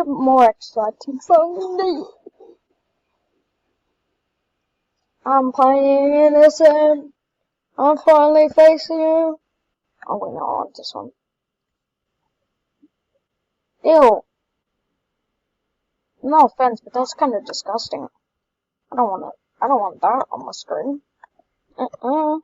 more exciting for me. I'm playing innocent. I'm finally facing you. Oh wait, no, I want this one. Ew. No offense, but that's kind of disgusting. I don't want that on my screen. I'm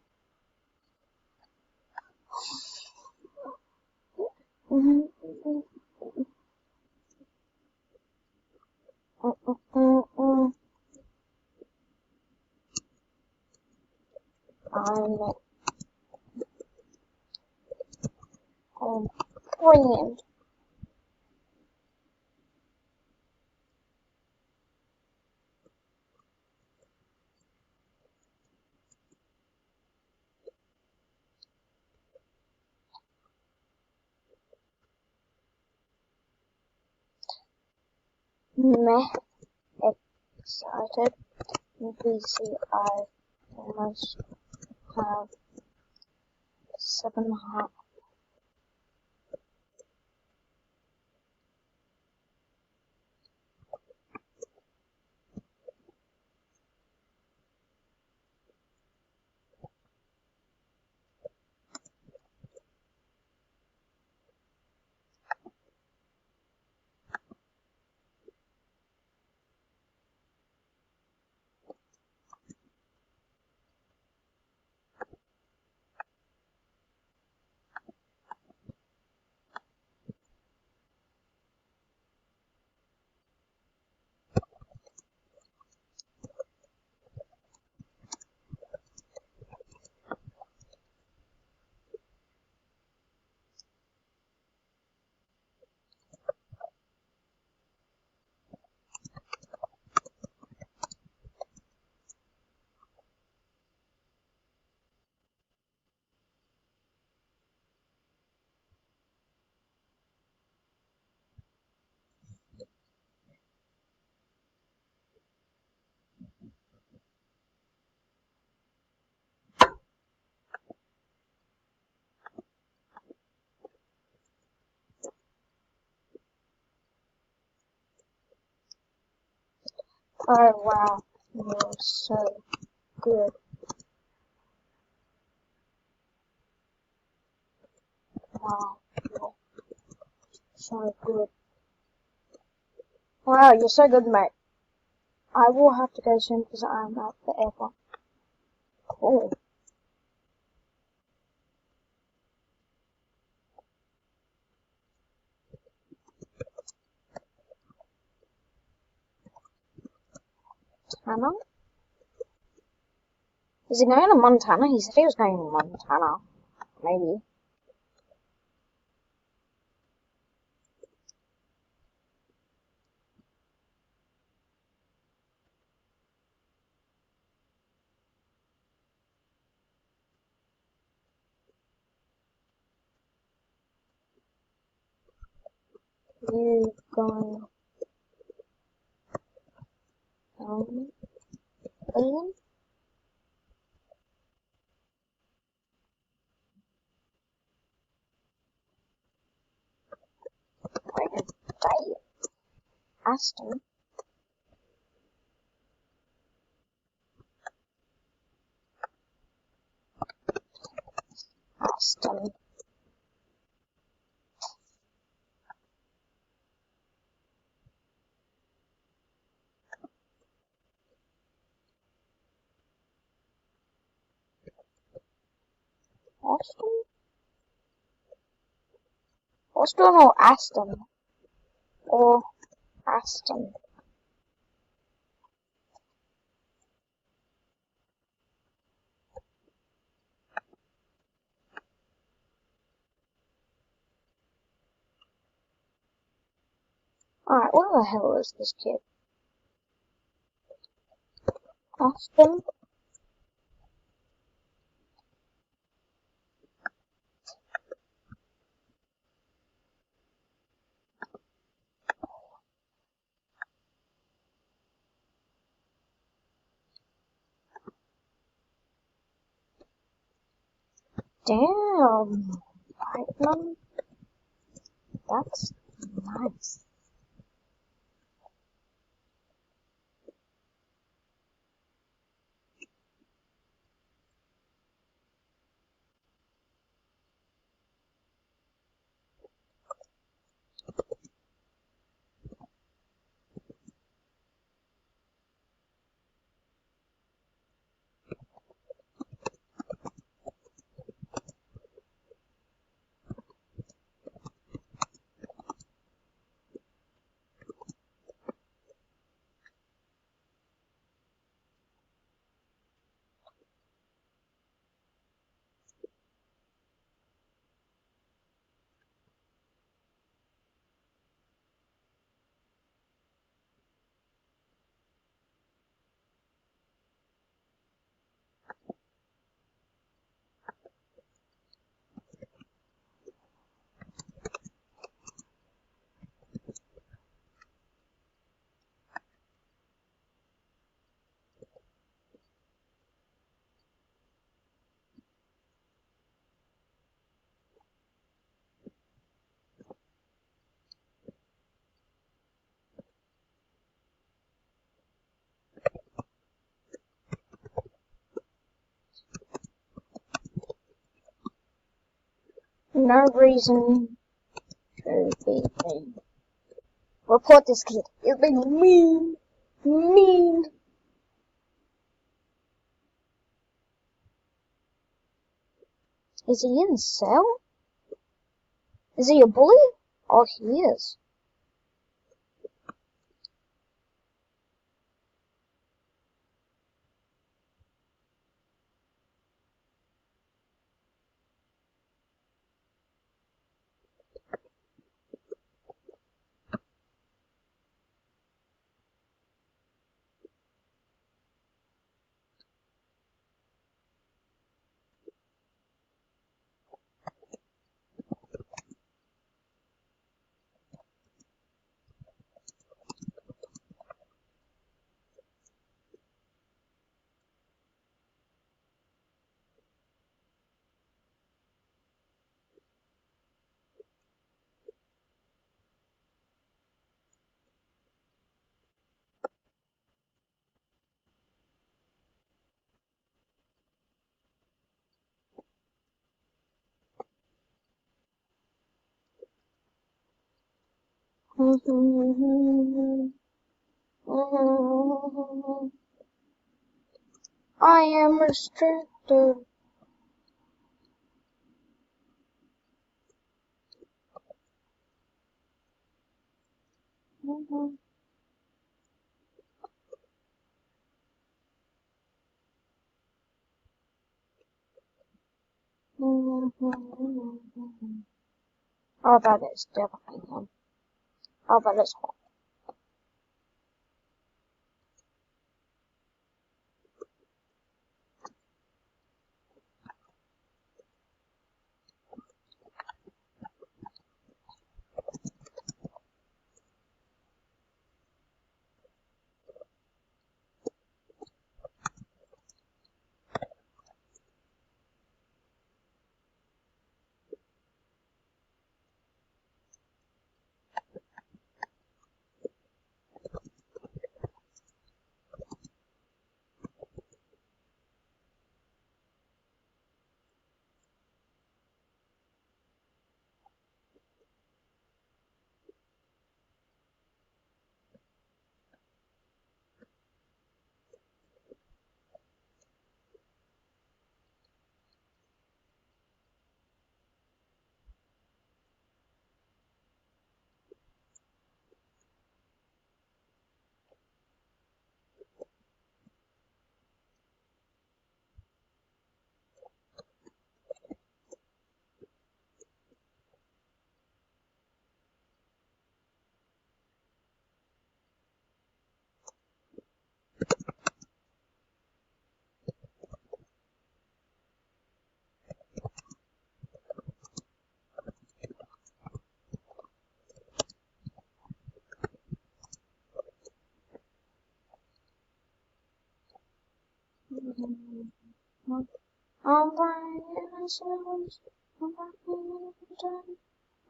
friend. Meh. Excited. VCI almost have 7.5. Oh wow, you're so good. Wow, you're so good. Wow, you're so good, mate. I will have to go soon because I'm at the airport. Cool. Montana? Is he going to Montana? He said he was going to Montana. Maybe. You going home again? Wait a day. Aston. Aston. Aston? Aston or Aston? Or Aston? Alright, where the hell is this kid? Aston? Damn. Platinum? That's nice. no reason to be mean. Report this kid. He's being mean. Mean. Is he in cell? Is he a bully? Oh, he is. I am restricted. Oh, that is definitely him. Oh, that is him. I'm finding innocence. I'm finding innocence.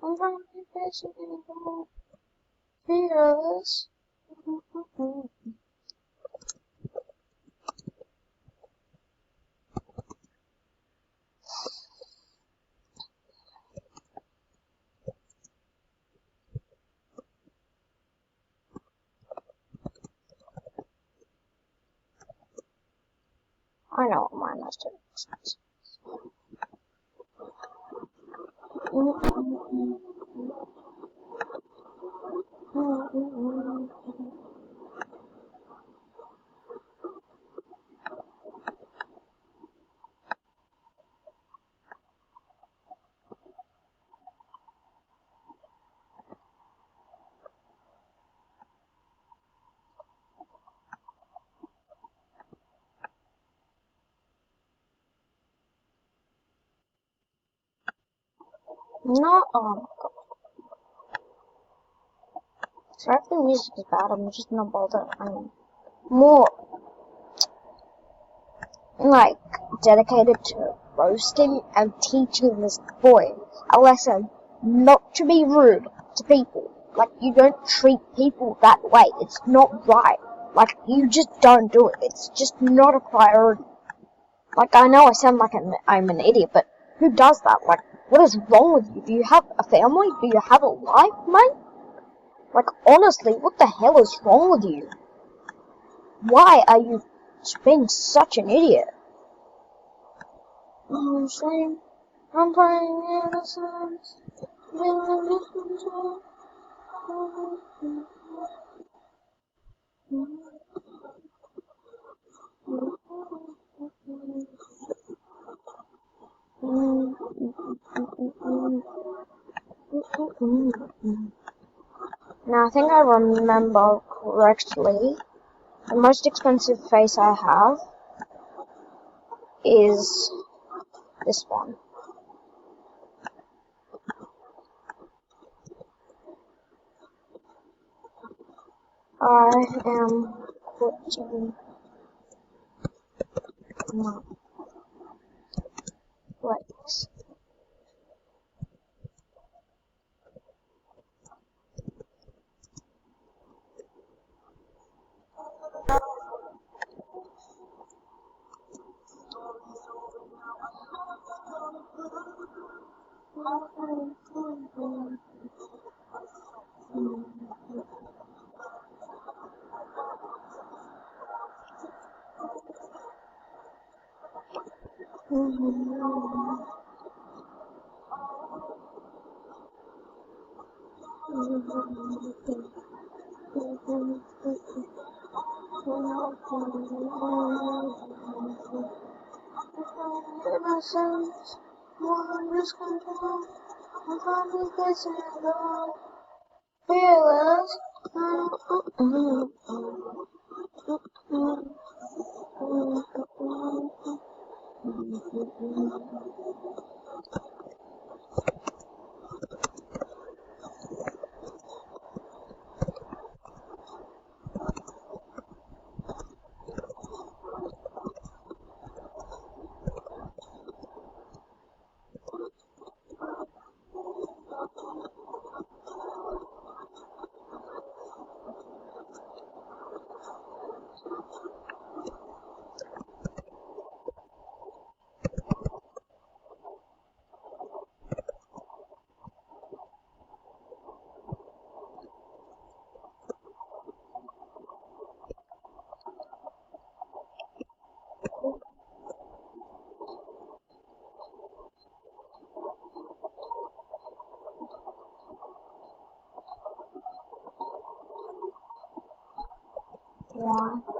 I'm finding physical fearless. I know what mine has to expensive. No, oh my god. Sorry if the music is bad, I'm just not bothered. I'm more, like, dedicated to roasting and teaching this boy a lesson not to be rude to people. Like, you don't treat people that way. It's not right. Like, you just don't do it. It's just not a priority. Like, I know I sound like I'm an idiot, but who does that? Like, What is wrong with you? Do you have a family? Do you have a life, mate? Like, honestly, what the hell is wrong with you? Why are you being such an idiot? I'm saying, I'm playing innocence. Now, I think I remember correctly. The most expensive face I have is this one. I am putting my legs. Innocence, one is control, I'm finally facing it all. Fearless. Yeah.